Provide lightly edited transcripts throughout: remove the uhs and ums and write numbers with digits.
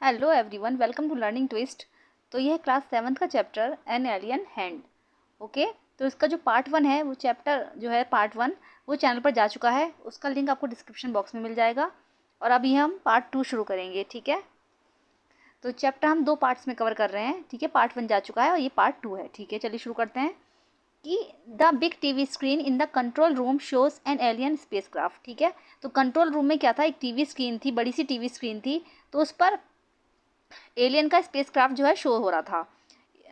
Hello everyone, welcome to learning twist. तो यह class 7th का chapter an alien hand. Okay, तो इसका जो पार्ट 1 है वो चैप्टर जो है पार्ट 1 वो चैनल पर जा चुका है। उसका लिंक आपको डिस्क्रिप्शन बॉक्स में मिल जाएगा। और अभी हम पार्ट 2 शुरू करेंगे। ठीक है, तो चैप्टर हम 2 पार्ट्स में कवर कर रहे हैं। ठीक है, पार्ट 1 जा चुका है और ये पार्ट 2 है। ठीक है, चलिए शुरू करते हैं कि the big TV screen in the control room shows an alien spacecraft. ठीक है, तो कंट्रोल रूम में क्या था, एक टीवी स्क्रीन थी, बड़ी सी टीवी स्क्रीन थी। तो उस पर एलियन का स्पेसक्राफ्ट जो है शो हो रहा था।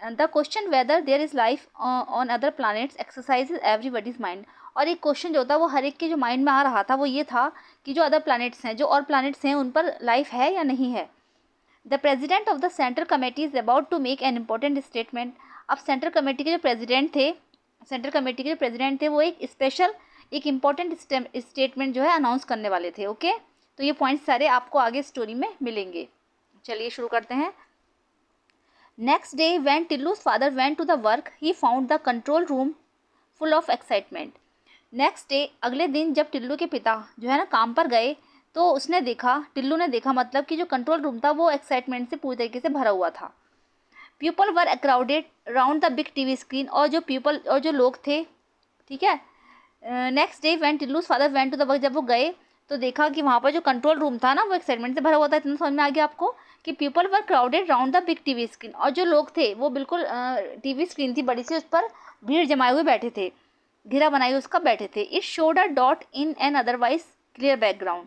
The question whether there is life on other planets exercise everybody's mind. और एक क्वेश्चन जो था वो हर एक के जो माइंड में आ रहा था वो ये था कि जो अदर प्लैनेट्स हैं, जो और प्लैनेट्स हैं, उन पर लाइफ है या नहीं है। The president of the central committee is about to make an important statement. अब सेंट्रल कमेटी के जो प्रेजिडेंट थे, वो एक इम्पॉर्टेंट स्टेटमेंट जो है अनाउंस करने वाले थे। ओके, तो ये पॉइंट्स सारे आपको आगे स्टोरी में मिलेंगे। चलिए शुरू करते हैं। Next day when Tillu's father went to the work he found the control room full of excitement. Next day, अगले दिन जब टिल्लू के पिता जो है ना काम पर गए तो टिल्लू ने देखा मतलब कि जो कंट्रोल रूम था वो एक्साइटमेंट से पूरी तरीके से भरा हुआ था। People were crowded round the big TV screen. और जो लोग थे, ठीक है। Next day when Tillu's father went to the work, जब वो गए तो देखा कि वहाँ पर जो कंट्रोल रूम था ना वो एक्साइटमेंट से भरा हुआ था। इतना समझ में आ गया आपको कि people were crowded round the big TV screen. और जो लोग थे वो बिल्कुल टीवी स्क्रीन थी बड़ी सी, उस पर भीड़ जमाए हुए बैठे थे, घेरा बनाए उसका बैठे थे। It showed a dot in an otherwise clear background.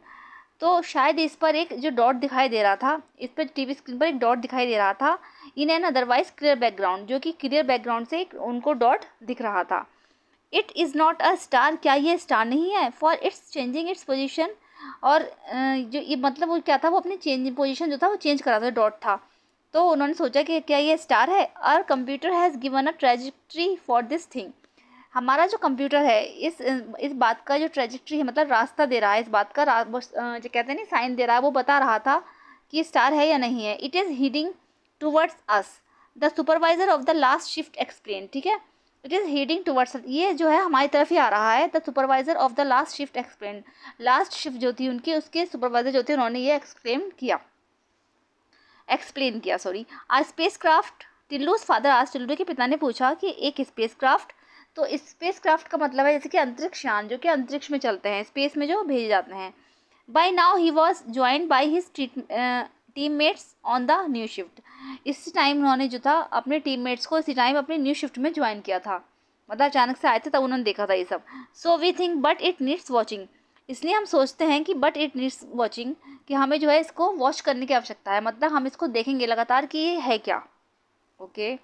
तो शायद इस पर एक जो डॉट दिखाई दे रहा था, इस पर टीवी स्क्रीन पर एक डॉट दिखाई दे रहा था in an otherwise clear background, जो कि क्लियर बैकग्राउंड से उनको डॉट दिख रहा था। It is not a star, क्या ये स्टार नहीं है? For its changing its position. और जो ये मतलब वो क्या था, वो अपनी चेंज पोजीशन जो था वो चेंज करा था, डॉट था। तो उन्होंने सोचा कि क्या ये स्टार है। और computer has given a trajectory for this thing. हमारा जो कंप्यूटर है इस बात का जो ट्रेजेक्ट्री है, मतलब रास्ता दे रहा है, इस बात का जो कहते हैं ना साइन दे रहा है, वो बता रहा था कि स्टार है या नहीं है। It is heading towards us, the supervisor of the last shift explain. ठीक है, इट इज़ हीडिंग टूवर्ड्स, ये जो है हमारी तरफ ही आ रहा है। The supervisor of the last shift explain, last shift जो थी उनकी, उसके सुपरवाइजर जो थे उन्होंने ये एक्सप्लेन किया सॉरी। आ स्पेस क्राफ्ट टिल्लूज फादर आज, टिल्लू के पिता ने पूछा कि एक स्पेस क्राफ्ट। तो स्पेस क्राफ्ट का मतलब है जैसे कि अंतरिक्ष यान, जो कि अंतरिक्ष में चलते हैं, स्पेस में जो भेजे जाते हैं। By now he was join by his teammates on the new shift. इसी टाइम उन्होंने जो था अपने टीममेट्स को इसी टाइम अपनी न्यू शिफ्ट में ज्वाइन किया था, मतलब अचानक से आए थे तब उन्होंने देखा था ये सब। So we think but it needs watching, इसलिए हम सोचते हैं कि बट इट नीड्स वॉचिंग, कि हमें जो है इसको वॉच करने की आवश्यकता है, मतलब हम इसको देखेंगे लगातार कि ये है क्या। Okay,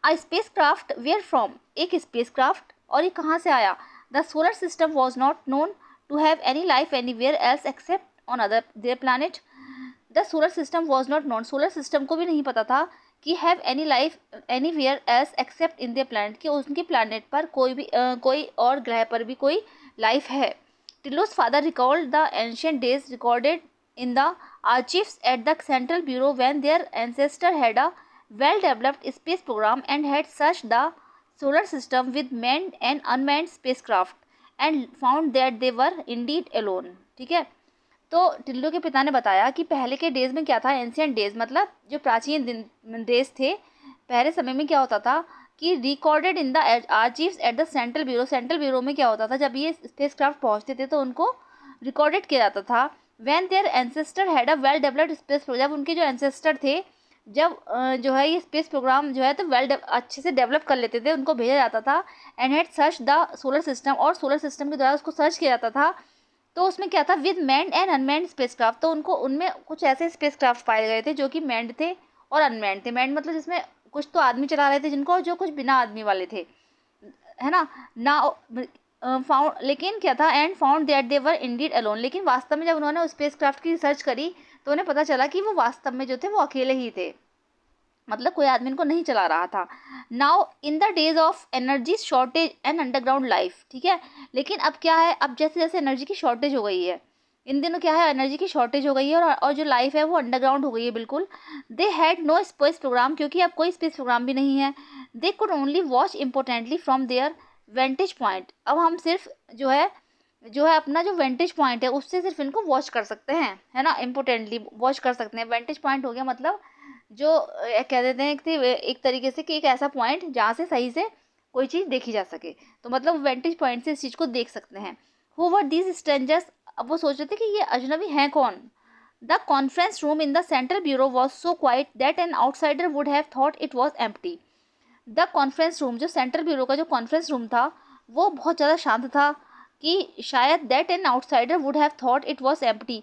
a spacecraft where from, एक स्पेस क्राफ्ट, और ये कहाँ से आया। The solar system was not known to have any life anywhere else except on other their planet. The solar system was not known, solar system को भी नहीं पता था कि have any life anywhere else except in their planet, कि उनके planet पर कोई और ग्रह पर भी कोई लाइफ है। Tillu's father recalled the ancient days recorded in the archives at the Central Bureau when their ancestor had a well-developed space program and had searched the solar system with manned and unmanned spacecraft and found that they were indeed alone। ठीक है, तो टिल्लू के पिता ने बताया कि पहले के डेज में क्या था, एंशिएंट डेज मतलब जो प्राचीन देश थे, पहले समय में क्या होता था कि recorded in the archives at the central bureau, central bureau में क्या होता था, जब ये स्पेसक्राफ्ट पहुंचते थे तो उनको रिकॉर्डेड किया जाता था। When their ancestor had a well developed space program, जब उनके जो एंसेस्टर थे, जब जो है ये स्पेस प्रोग्राम जो है तो अच्छे से डेवलप कर लेते थे, उनको भेजा जाता था। And had search the solar system, और सोलर सिस्टम के द्वारा उसको सर्च किया जाता था। तो उसमें क्या था, with manned and unmanned space craft, तो उनको उनमें कुछ ऐसे स्पेस क्राफ्ट पाए गए थे जो कि मैंड थे और अनमैन्ड थे। मैंड मतलब जिसमें कुछ तो आदमी चला रहे थे जिनको, और जो कुछ बिना आदमी वाले थे, है ना फाउंड, लेकिन क्या था, and found that they were Indeed alone, लेकिन वास्तव में जब उन्होंने उस स्पेसक्राफ्ट की रिसर्च करी तो उन्हें पता चला कि वो वास्तव में जो थे वो अकेले ही थे, मतलब कोई आदमी इनको नहीं चला रहा था। Now in the days of energy shortage and underground life, ठीक है, लेकिन अब क्या है, अब जैसे जैसे एनर्जी की शॉर्टेज हो गई है, इन दिनों क्या है, एनर्जी की शॉर्टेज हो गई है, और जो लाइफ है वो अंडरग्राउंड हो गई है बिल्कुल। They had no space programme, क्योंकि अब कोई स्पेस प्रोग्राम भी नहीं है। They could only watch importantly from their vantage point, अब हम सिर्फ जो है जो है अपना जो वेंटेज पॉइंट है उससे सिर्फ इनको वॉच कर सकते हैं, है ना, इम्पोर्टेंटली वॉच कर सकते हैं। वेंटेज पॉइंट हो गया मतलब जो कह देते हैं एक तरीके से कि एक ऐसा पॉइंट जहाँ से सही से कोई चीज़ देखी जा सके, तो मतलब वेंटेज पॉइंट से इस चीज़ को देख सकते हैं। हु वर दीज स्ट्रेंजर्स, अब वो सोच रहे थे कि ये अजनबी हैं कौन। The conference room in the central bureau was so quite that an outsider would have thought it was empty. The conference room, जो सेंट्रल ब्यूरो का जो कॉन्फ्रेंस रूम था वो बहुत ज़्यादा शांत था कि शायद that an outsider would have thought it was empty.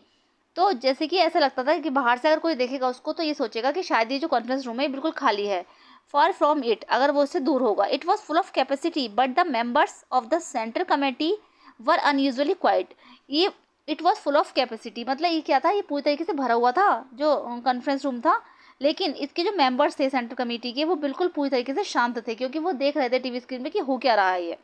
तो जैसे कि ऐसा लगता था कि बाहर से अगर कोई देखेगा उसको तो ये सोचेगा कि शायद ये जो कॉन्फ्रेंस रूम है बिल्कुल खाली है। फॉर फ्रॉम इट, अगर वो उससे दूर होगा। It was full of capacity but the members of the central committee were unusually quiet. ये it was full of capacity मतलब ये क्या था, ये पूरी तरीके से भरा हुआ था जो कॉन्फ्रेंस रूम था, लेकिन इसके जो मेंबर्स थे सेंट्रल कमेटी के वो बिल्कुल पूरी तरीके से शांत थे क्योंकि वो देख रहे थे टीवी स्क्रीन पे कि हो क्या रहा है ये।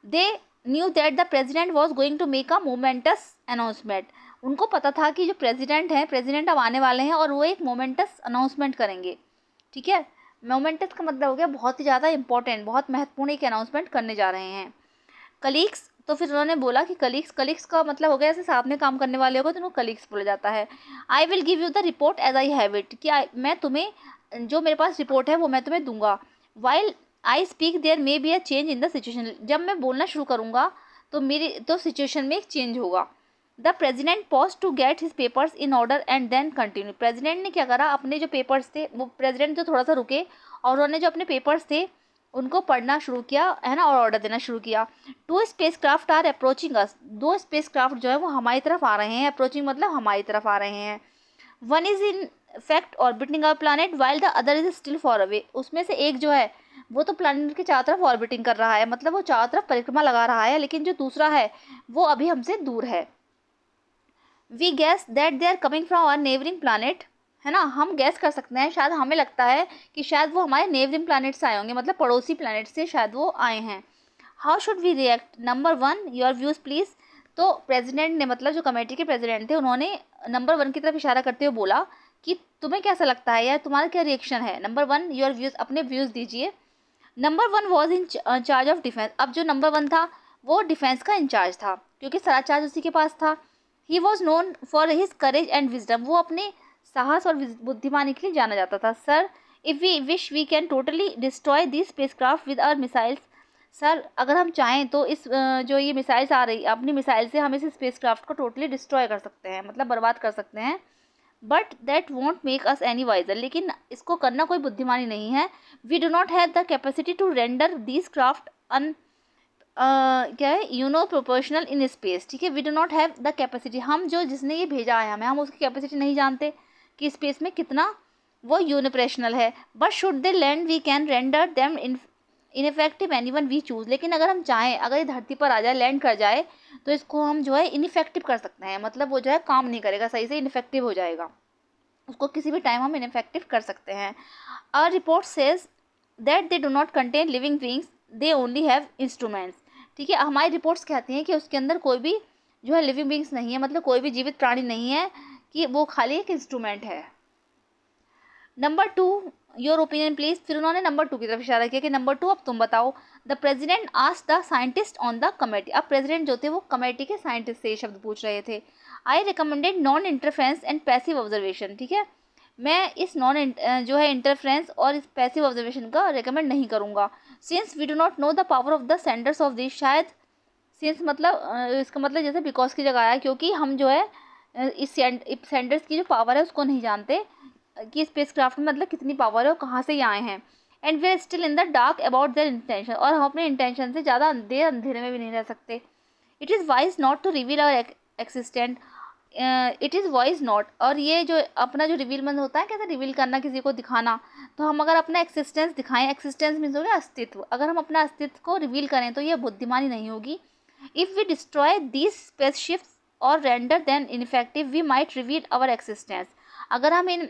They knew that the president was going to make a momentous announcement. उनको पता था कि जो प्रेजिडेंट हैं, प्रेजिडेंट अब आने वाले हैं और वो एक मोमेंटस अनाउंसमेंट करेंगे। ठीक है, मोमेंटस का मतलब हो गया बहुत ही ज़्यादा इंपॉर्टेंट, बहुत महत्वपूर्ण एक अनाउंसमेंट करने जा रहे हैं। कलीग्स, तो फिर उन्होंने बोला कि कलीग्स का मतलब हो गया ऐसे साथ में काम करने वाले होगा तो उनको कलीग्स बोला जाता है। I will give you the report as I have it, कि मैं तुम्हें जो मेरे पास रिपोर्ट है वो मैं तुम्हें दूंगा। While I speak there may be a change in the situation, जब मैं बोलना शुरू करूँगा तो मेरी तो सिचुएशन में एक चेंज होगा। The president pause to get his papers in order and then continue. President ने क्या करा, अपने जो पेपर्स थे वो प्रेजिडेंट तो थोड़ा सा रुके और उन्होंने जो अपने पेपर्स थे उनको पढ़ना शुरू किया, है ना, और ऑर्डर देना शुरू किया। 2 spacecraft are approaching us, 2 spacecraft जो है वो हमारी तरफ आ रहे हैं। अप्रोचिंग मतलब हमारी तरफ आ रहे हैं। One is in fact orbiting our planet while the other is still far away. उसमें से एक जो है वो तो प्लानट के चारों तरफ ऑर्बिटिंग कर रहा है, मतलब वो चारों तरफ परिक्रमा लगा रहा है, लेकिन जो दूसरा है वो अभी हमसे दूर है। We guess that they are coming from our neighbouring planet, है ना, हम गैस कर सकते हैं, शायद हमें लगता है कि शायद वो हमारे नेबरिंग प्लानट से आए होंगे, मतलब पड़ोसी प्लानट से शायद वो आए हैं। How should we react, number 1 your views please. तो प्रेसिडेंट ने, मतलब जो कमेटी के प्रेसिडेंट थे, उन्होंने नंबर 1 की तरफ इशारा करते हुए बोला कि तुम्हें कैसा लगता है या तुम्हारा क्या रिएक्शन है। नंबर 1 योर व्यूज़, अपने व्यूज़ दीजिए। Number 1 was in charge of defence. अब जो नंबर 1 था वो डिफेंस का इंचार्ज था क्योंकि सारा चार्ज उसी के पास था। He was known for his courage and wisdom, वो अपने साहस और बुद्धिमानी के लिए जाना जाता था। Sir if we wish we can totally destroy this spacecraft with our missiles. Sir अगर हम चाहें तो इस जो ये मिसाइल्स आ रही, अपनी मिसाइल से हम इस स्पेसक्राफ्ट को टोटली डिस्ट्रॉय कर सकते हैं, मतलब बर्बाद कर सकते हैं। But that won't make us any wiser, लेकिन इसको करना कोई बुद्धिमानी नहीं है। We do not have the capacity to render this craft un क्या है, प्रोपोर्शनल इन स्पेस। ठीक है, we do not have the capacity, हम जो जिसने ये भेजा है हमें, हम उसकी कैपेसिटी नहीं जानते कि स्पेस में कितना वो यूनिप्रेशनल है। But should they land we can render them ineffective anyone we choose, लेकिन अगर हम चाहें, अगर ये धरती पर आ जाए, लैंड कर जाए, तो इसको हम जो है इनफेक्टिव कर सकते हैं, मतलब वो जो है काम नहीं करेगा सही से, इनफेक्टिव हो जाएगा, उसको किसी भी टाइम हम इनफेक्टिव कर सकते हैं। A report says that they do not contain living beings, they only have instruments. ठीक है, हमारी रिपोर्ट्स कहती हैं कि उसके अंदर कोई भी जो है लिविंग बींग्स नहीं है, मतलब कोई भी जीवित प्राणी नहीं है, कि वो खाली एक इंस्ट्रूमेंट है। Number 2 your opinion please. फिर उन्होंने नंबर 2 की तरफ इशारा किया कि नंबर 2 अब तुम बताओ। The president asked the scientist on the committee. अब प्रेजिडेंट जो थे वो कमेटी के साइंटिस्ट से ये शब्द पूछ रहे थे। आई recommended non interference and passive observation. ठीक है, मैं इस जो है इंटरफेरेंस और इस पैसिव ऑब्जर्वेशन का रिकमेंड नहीं करूँगा। Since we do not know the power of the senders of this, शायद सिंस मतलब इसका मतलब जैसे बिकॉज की जगह आया, क्योंकि हम जो है इस सेंडर्स की जो पावर है उसको नहीं जानते कि स्पेसक्राफ्ट में मतलब कितनी पावर है और कहाँ से ये आए हैं। And we are still in the dark about their intention, और हम अपने इंटेंशन से ज़्यादा देर अंधेरे में भी नहीं रह सकते। It is wise not to reveal our existence, it is wise not, और ये जो अपना जो रिवीलमेंट होता है, कैसे रिवील करना, किसी को दिखाना, तो हम अगर अपना एक्सिस्टेंस दिखाएं, एक्सिस्टेंस मीन्स हो गया अस्तित्व, अगर हम अपना अस्तित्व को रिवील करें तो ये बुद्धिमानी नहीं होगी। If we destroy these spaceships और render then ineffective we might reveal our existence. अगर हम इन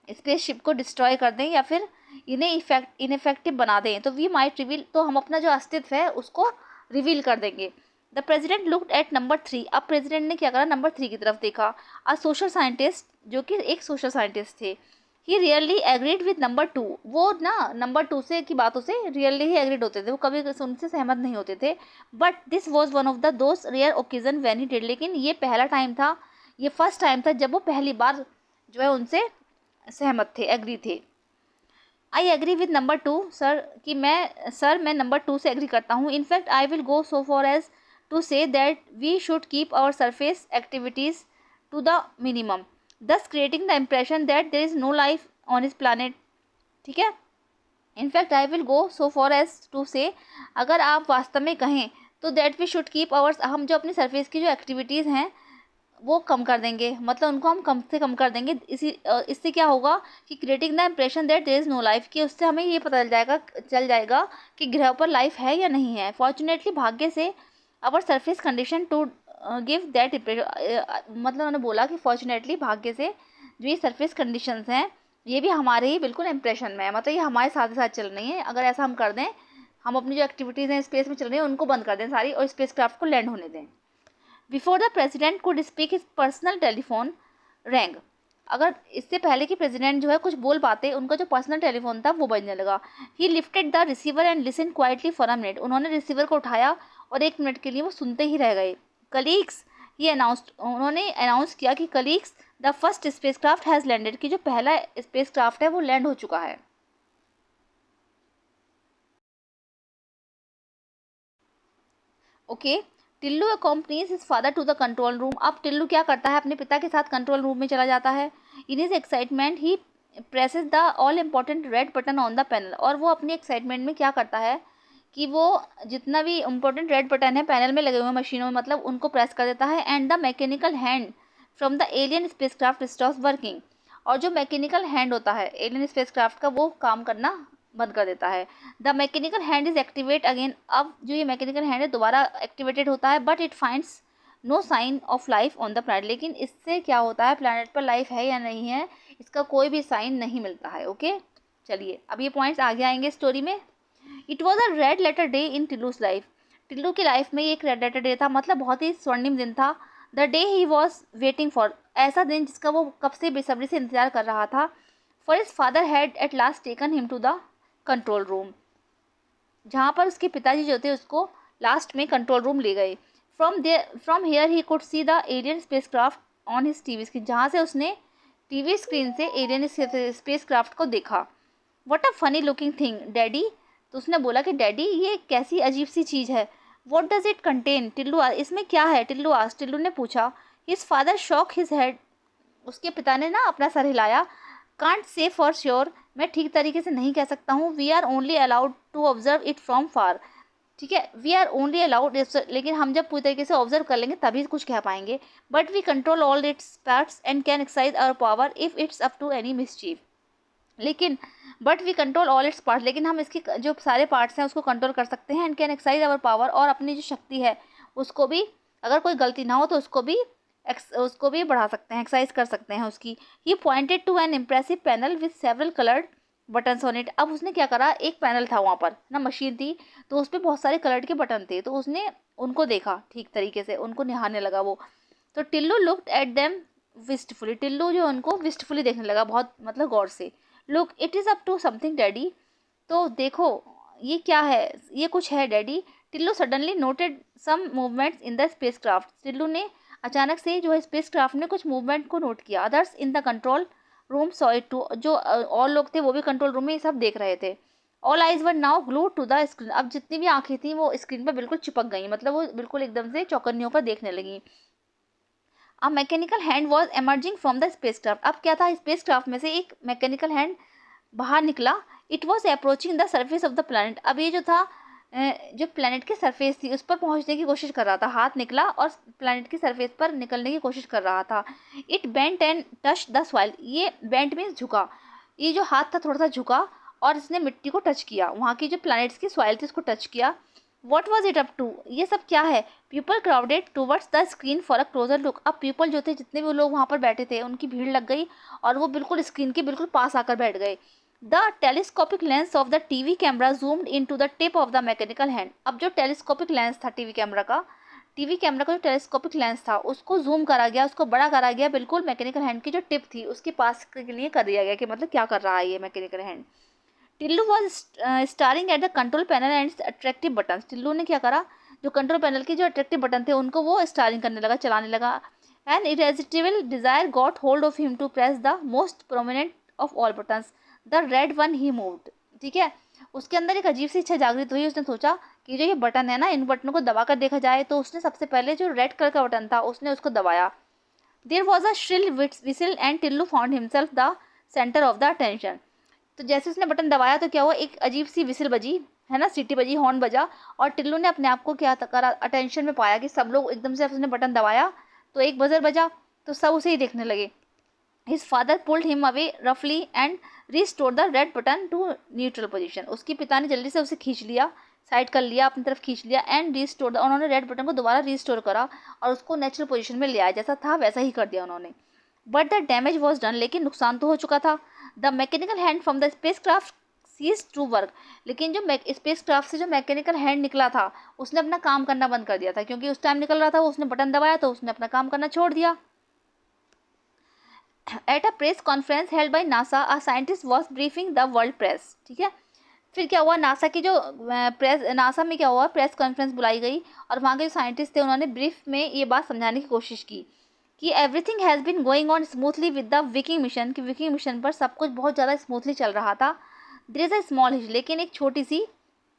स्पेसशिप को डिस्ट्रॉय कर दें या फिर इन्हें इनफेक्टिव बना दें तो वी माइट रिवील, तो हम अपना जो अस्तित्व है उसको रिवील कर देंगे। The president looked at number 3। अब प्रेजिडेंट ने क्या करा, नंबर 3 की तरफ देखा। अ सोशल साइंटिस्ट, जो कि एक सोशल साइंटिस्ट थे, he really agreed with number 2, वो ना नंबर 2 से की बातों से रियली ही एग्रीड होते थे, वो कभी उनसे सहमत नहीं होते थे। But this was one of the those rare occasion when he did, लेकिन ये पहला टाइम था, ये फर्स्ट टाइम था जब वो पहली बार जो है उनसे सहमत थे, एग्री थे। I agree with number 2 sir, कि मैं नंबर 2 से एग्री करता हूँ। In fact I will go so far as to say that we should keep our surface activities to the minimum, thus creating the impression that there is no life on his planet। ठीक है, in fact I will go so far as to say, अगर आप वास्तव में कहें तो that we should keep ours, हम जो अपनी सरफेस की जो एक्टिविटीज़ हैं वो कम कर देंगे, मतलब उनको हम कम से कम कर देंगे। इससे क्या होगा कि creating the impression that there is no life, कि उससे हमें ये पता चल जाएगा कि ग्रह पर लाइफ है या नहीं है। फॉर्चुनेटली, भाग्य से, our surface condition to give that impression, मतलब उन्होंने बोला कि फॉर्चुनेटली, भाग्य से, जो ये सरफेस कंडीशंस हैं ये भी हमारे ही बिल्कुल इम्प्रेशन में है, मतलब ये हमारे साथ साथ चल रही हैं। अगर ऐसा हम कर दें, हम अपनी जो एक्टिविटीज़ हैं स्पेस में चल रही हैं उनको बंद कर दें सारी, और स्पेस क्राफ्ट को लैंड होने दें। Before the president could speak his personal telephone wrong, अगर इससे पहले कि प्रेसिडेंट जो है कुछ बोल पाते, उनका जो पर्सनल टेलीफोन था वो बजने लगा। ही lifted the receiver and listen quietly for a minute, उन्होंने रिसीवर को उठाया और 1 मिनट के लिए वो सुनते ही रह गए। कलीग्स, ये अनाउंस्ड, उन्होंने अनाउंस किया कि colleagues the first spacecraft has landed, कि जो पहला स्पेसक्राफ्ट है वो लैंड हो चुका है। Okay, Tillu accompanies his father to the control room, अब टिल्लू क्या करता है, अपने पिता के साथ कंट्रोल रूम में चला जाता है। In his excitement he presses the all important red button on the panel, और वो अपनी एक्साइटमेंट में क्या करता है कि वो जितना भी इम्पोर्टेंट रेड बटन है पैनल में लगे हुए मशीनों में, मतलब उनको प्रेस कर देता है। And the mechanical hand from the alien spacecraft stops working, और जो मैकेनिकल हैंड होता है एलियन स्पेसक्राफ्ट का वो काम करना बंद कर देता है। The mechanical hand is activate again, अब जो ये मैकेनिकल हैंड है दोबारा एक्टिवेटेड होता है। But it finds no sign of life on the planet, लेकिन इससे क्या होता है, प्लैनेट पर लाइफ है या नहीं है इसका कोई भी साइन नहीं मिलता है। ओके, चलिए अब ये पॉइंट्स आगे आएंगे स्टोरी में। It was a red letter day in Tillu's life, Tillu की लाइफ में एक रेड लेटर डे था, मतलब बहुत ही स्वर्णिम दिन था। The day he was waiting for, ऐसा दिन जिसका वो कब से बेसब्री से इंतजार कर रहा था। For his father had at last taken him to the control room, जहाँ पर उसके पिताजी जो थे उसको लास्ट में कंट्रोल रूम ले गए। From here he could see the alien spacecraft on his TV screen, जहाँ से उसने टीवी स्क्रीन से एलियन स्पेसक्राफ्ट को देखा। What a funny looking thing daddy, तो उसने बोला कि डैडी ये कैसी अजीब सी चीज़ है। What does it contain, Tillu, इसमें क्या है, टिल्लू ने पूछा। His father shock his head, उसके पिता ने ना अपना सर हिलाया। कांट से फॉर श्योर, मैं ठीक तरीके से नहीं कह सकता हूँ। We are only allowed to observe it from far, ठीक है, वी आर ओनली अलाउड, लेकिन हम जब पूरी तरीके से ऑब्जर्व कर लेंगे तभी कुछ कह पाएंगे। But we control all its parts and can exercise our power if it's up to any mischief, लेकिन but we control all its parts, लेकिन हम इसके जो सारे पार्ट्स हैं उसको कंट्रोल कर सकते हैं। And can exercise our power, और अपनी जो शक्ति है उसको भी, अगर कोई गलती ना हो तो उसको भी बढ़ा सकते हैं, एक्सरसाइज कर सकते हैं उसकी। He pointed to an impressive panel with several coloured buttons on it, अब उसने क्या करा, एक पैनल था वहाँ पर ना, मशीन थी, तो उस पर बहुत सारे कलर्ड के बटन थे, तो उसने उनको देखा ठीक तरीके से, उनको निहारने लगा वो। तो Tillu looked at them wistfully, Tillu जो उनको विस्टफुली देखने लगा, बहुत मतलब गौर से। Look it is up to something daddy, तो देखो ये क्या है, ये कुछ है daddy. Tillu suddenly noted some movements in the spacecraft, Tillu ने अचानक से जो है स्पेसक्राफ्ट में कुछ मूवमेंट को नोट किया। Others in the control room saw it too, जो और लोग थे वो भी कंट्रोल रूम में ये सब देख रहे थे। All eyes were now glued to the screen, अब जितनी भी आंखें थी वो स्क्रीन पर बिल्कुल चिपक गई, मतलब वो बिल्कुल एकदम से चौकन्नी होकर देखने लगी। A mechanical hand was emerging from the spacecraft, अब क्या था, स्पेसक्राफ्ट में से एक मैकेनिकल हैंड बाहर निकला। It was approaching the surface of the planet, अब ये जो था जो प्लैनेट की सरफेस थी उस पर पहुंचने की कोशिश कर रहा था, हाथ निकला और प्लैनेट की सरफेस पर निकलने की कोशिश कर रहा था। It bent and touch the soil, ये बेंट मीन्स झुका, ये जो हाथ था थोड़ा सा झुका और इसने मिट्टी को टच किया, वहाँ की जो प्लैनेट्स की सॉइल थी उसको टच किया। What was it up to, ये सब क्या है। People crowded towards the screen for a closer look, अब पीपल जो थे, जितने भी लोग वहाँ पर बैठे थे उनकी भीड़ लग गई और वो बिल्कुल स्क्रीन के बिल्कुल पास आकर बैठ गए। The telescopic lens of the TV camera zoomed in to the tip of the mechanical hand, अब जो टेलीस्कोपिक लेंस था टीवी कैमरा का, टीवी कैमरा का जो टेलीस्कोपिक लेंस था उसको जूम करा गया, उसको बड़ा करा गया, बिल्कुल मैकेनिकल हैंड की जो टिप थी उसके पास के लिए कर दिया गया कि मतलब क्या कर रहा है ये mechanical hand. Tillu was starring at the control panel and attractive button. Tillu ने क्या करा, जो कंट्रोल पैनल के जो अट्रैक्टिव बटन थे उनको वो स्टारिंग करने लगा, चलाने लगा। An irresistible desire got hold of him to press the most prominent of all buttons, the red one he moved. ठीक है, उसके अंदर एक अजीब सी इच्छा जागृत हुई। उसने सोचा कि जो ये बटन है ना, इन बटनों को दबा कर देखा जाए। तो उसने सबसे पहले जो रेड कलर का बटन था उसने उसको दबाया। There was a shrill whistle and Tillu found himself the centre of the attention. तो जैसे उसने बटन दबाया तो क्या हुआ, एक अजीब सी विसिल बजी, है ना, सीटी बजी, हॉर्न बजा, और टिल्लू ने अपने आप को क्या करा, अटेंशन में पाया कि सब लोग एकदम से, उसने बटन दबाया तो एक बजर बजा तो सब उसे ही देखने लगे। His father pulled him away roughly and restored the red button to neutral position. उसके पिता ने जल्दी से उसे खींच लिया, साइड कर लिया, अपनी तरफ खींच लिया, एंड रिस्टोर, उन्होंने रेड बटन को दोबारा रिस्टोर करा और उसको नेचुरल पोजीशन में ले आया, जैसा था वैसा ही कर दिया उन्होंने। But the damage was done, लेकिन नुकसान तो हो चुका था। The mechanical hand from the spacecraft cease to work, लेकिन जो स्पेस क्राफ्ट से जो मैकेनिकल हैंड निकला था उसने अपना काम करना बंद कर दिया था, क्योंकि उस टाइम निकल रहा था, उसने बटन दबाया तो उसने अपना काम करना छोड़ दिया। At a press conference held by NASA, a scientist was briefing the world press. ठीक है, फिर क्या हुआ, नासा की जो नासा में क्या हुआ, प्रेस कॉन्फ्रेंस बुलाई गई और वहाँ के जो साइंटिस्ट थे उन्होंने ब्रीफ में ये बात समझाने की कोशिश की कि everything has been going on smoothly with the Viking mission, कि विकिंग मिशन पर सब कुछ बहुत ज़्यादा स्मूथली चल रहा था। There is a small hitch, लेकिन एक छोटी सी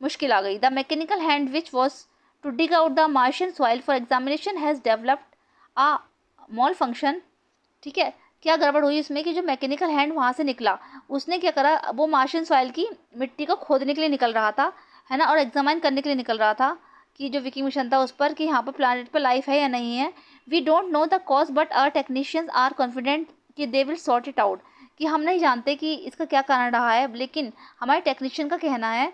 मुश्किल आ गई। The mechanical hand which was to dig out the Martian soil for examination has developed a malfunction. ठीक है, क्या गड़बड़ हुई इसमें कि जो मैकेनिकल हैंड वहाँ से निकला उसने क्या करा, वो मार्शियन सॉइल की मिट्टी को खोदने के लिए निकल रहा था, है ना, और एग्जामाइन करने के लिए निकल रहा था कि जो विकिंग मिशन था उस पर, कि यहाँ पर प्लानट पर लाइफ है या नहीं है। We don't know the cause but our technicians are confident कि they will sort it out, कि हम नहीं जानते कि इसका क्या कारण रहा है, लेकिन हमारे टेक्नीशियन का कहना है,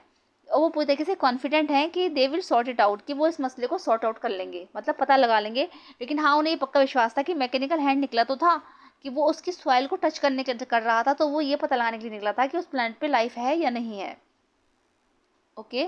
और वो पूरी तरीके से कॉन्फिडेंट हैं कि they will sort it out, कि वो इस मसले को सॉर्ट आउट कर लेंगे, मतलब पता लगा लेंगे। लेकिन हाँ, उन्हें ये पक्का विश्वास था कि मैकेनिकल हैंड निकला तो था कि वो उसकी सॉइल को टच करने के कर रहा था, तो वो ये पता लगाने के लिए निकला था कि उस प्लैनेट पे लाइफ है या नहीं है। Okay,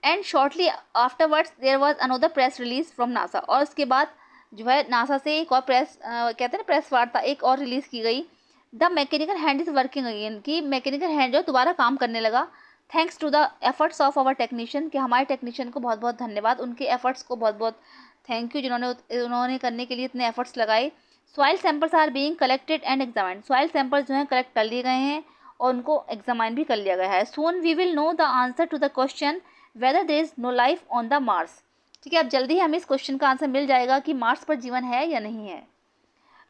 and shortly afterwards there was another press release from NASA, और उसके बाद जो है नासा से एक और प्रेस कहते हैं ना, प्रेस वार्ता एक और रिलीज की गई। The mechanical hand is working again, कि मैकेनिकल हैंड जो दोबारा काम करने लगा, thanks to the efforts of our technician, कि हमारे टेक्नीशियन को बहुत बहुत धन्यवाद, उनके एफर्ट्स को बहुत बहुत थैंक यू, उन्होंने करने के लिए इतने एफर्ट्स लगाए। Soil samples are being collected and examined, soil samples जो हैं कलेक्ट कर लिए गए हैं और उनको एग्जामाइन भी कर लिया गया है। Soon we will know the answer to the question whether there is no life on the Mars. ठीक है, अब जल्दी ही हमें इस क्वेश्चन का आंसर मिल जाएगा कि मार्स पर जीवन है या नहीं है।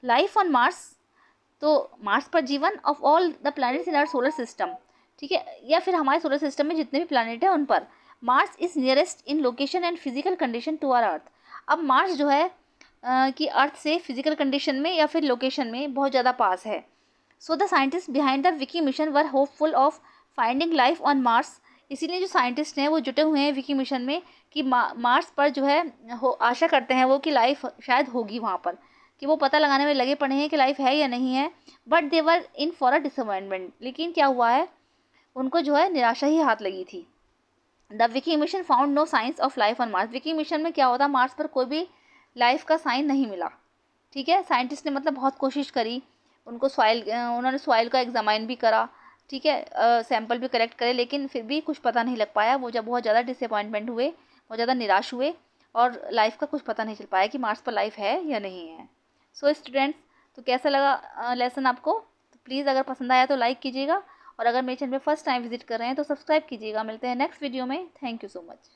लाइफ ऑन मार्स, तो मार्स पर जीवन of all the planets in our solar system, ठीक है, या फिर हमारे सोलर सिस्टम में जितने भी प्लैनेट हैं उन पर, Mars is nearest in location and physical condition to our earth. अब मार्स जो है कि अर्थ से फिजिकल कंडीशन में या फिर लोकेशन में बहुत ज़्यादा पास है। So the scientist behind the Vicky mission were hopeful of finding life on Mars, इसीलिए जो साइंटिस्ट हैं वो जुटे हुए हैं विकी मिशन में कि मार्स पर जो है आशा करते हैं वो कि लाइफ शायद होगी वहाँ पर, कि वो पता लगाने में लगे पड़े हैं कि लाइफ है या नहीं है। But they were in for a disappointment, लेकिन क्या हुआ है, उनको जो है निराशा ही हाथ लगी थी। The Viking mission found no signs of life on Mars, Viking mission में क्या होता, मार्स पर कोई भी लाइफ का साइन नहीं मिला। ठीक है, साइंटिस्ट ने मतलब बहुत कोशिश करी, उनको उन्होंने सॉइल का एग्जामाइन भी करा, ठीक है, सैंपल भी कलेक्ट करे, लेकिन फिर भी कुछ पता नहीं लग पाया। वो जब बहुत ज़्यादा डिसअपॉइंटमेंट हुए, बहुत ज़्यादा निराश हुए और लाइफ का कुछ पता नहीं चल पाया कि मार्स पर लाइफ है या नहीं है। सो स्टूडेंट्स, तो कैसा लगा लेसन आपको, तो प्लीज़ अगर पसंद आया तो लाइक कीजिएगा, और अगर मेरे चैनल पे फर्स्ट टाइम विजिट कर रहे हैं तो सब्सक्राइब कीजिएगा। मिलते हैं नेक्स्ट वीडियो में। Thank you so much.